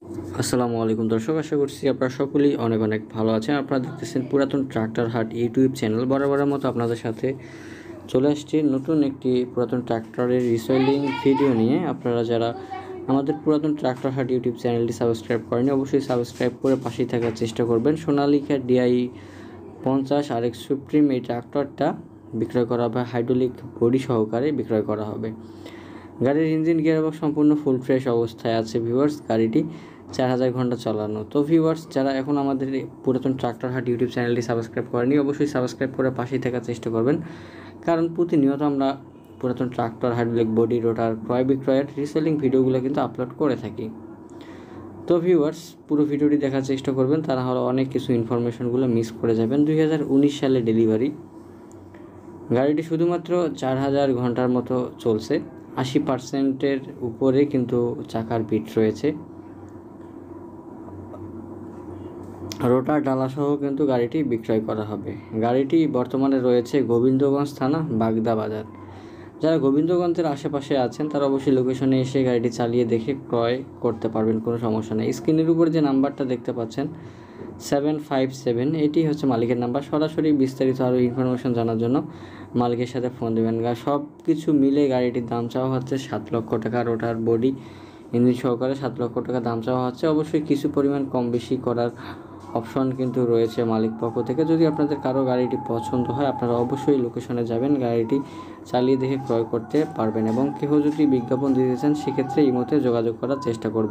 আসসালামু আলাইকুম দর্শক, আশা করছি আপনারা সকলেই অনেক অনেক ভালো আছেন। আপনারা দেখতেছেন পুরাতন ট্রাক্টর হাট ইউটিউব চ্যানেল। বরাবরের মতো আপনাদের সাথে চলে আসছি নতুন একটি পুরাতন ট্রাক্টরের রিসেলিং ভিডিও নিয়ে। আপনারা যারা আমাদের পুরাতন ট্রাক্টর হাট ইউটিউব চ্যানেলটি সাবস্ক্রাইব করেনি, অবশ্যই সাবস্ক্রাইব করে পাশেই থাকার চেষ্টা করবেন। সোনালিকা DI 50 RX সুপ্রিম এই ট্রাক্টরটা বিক্রয় করা হবে, হাইড্রোলিক বডি সহকারে বিক্রয় করা হবে। গাড়ির ইঞ্জিন গিয়ারবক্স সম্পূর্ণ ফুল ফ্রেশ অবস্থায় আছে ভিউয়ার্স। গাড়িটি 4000 ঘন্টা চালানো। তো ভিউয়ার্স, যারা এখন আমাদের পুরাতন ট্রাক্টর হাট ইউটিউব চ্যানেলটি সাবস্ক্রাইব করেনি, অবশ্যই সাবস্ক্রাইব করে পাশেই থাকার চেষ্টা করবেন, কারণ প্রতিনিয়ত আমরা পুরাতন ট্রাক্টর, হাইড্রোলিক বডি, রোটার ক্রয় বিক্রয়ের রিসেলিং ভিডিওগুলো কিন্তু আপলোড করে থাকি। তো ভিউয়ার্স, পুরো ভিডিওটি দেখার চেষ্টা করবেন, তারা হলো অনেক কিছু ইনফরমেশনগুলো মিস করে যাবেন। 2019 সালে ডেলিভারি গাড়িটি, শুধুমাত্র 4000 ঘন্টার মতো চলছে। 80%-এর উপরে কিন্তু চাকার বিট রয়েছে। রোটার ডালাসহ কিন্তু গাড়িটি বিক্রয় করা হবে। গাড়িটি বর্তমানে রয়েছে গোবিন্দগঞ্জ থানা, বাগদা বাজার। যারা গোবিন্দগঞ্জের আশেপাশে আছেন তারা অবশ্যই লোকেশনে এসে গাড়িটি চালিয়ে দেখে ক্রয় করতে পারবেন, কোনো সমস্যা নেই। স্ক্রিনের উপর যে নাম্বারটা দেখতে পাচ্ছেন 757, এটি হচ্ছে মালিকের নাম্বার। সরাসরি বিস্তারিত আরও ইনফরমেশন জানার জন্য মালিকের সাথে ফোন দেবেন। সব কিছু মিলে গাড়িটির দাম চাওয়া হচ্ছে 7 লক্ষ টাকা। রোটার বডি ইঞ্জিন সহকারে 7 লক্ষ টাকা দাম চাওয়া হচ্ছে। অবশ্যই কিছু পরিমাণ কম বেশি করার অপশন কিন্তু রয়েছে মালিক পক্ষ থেকে। যদি আপনাদের কারো গাড়িটি পছন্দ হয়, আপনারা অবশ্যই লোকেশনে যাবেন, গাড়িটি চালিয়ে দেখে ক্রয় করতে পারবেন। এবং কেউ যদি বিজ্ঞাপন দিতে চান, সেক্ষেত্রে এই মতে যোগাযোগ করার চেষ্টা করবেন।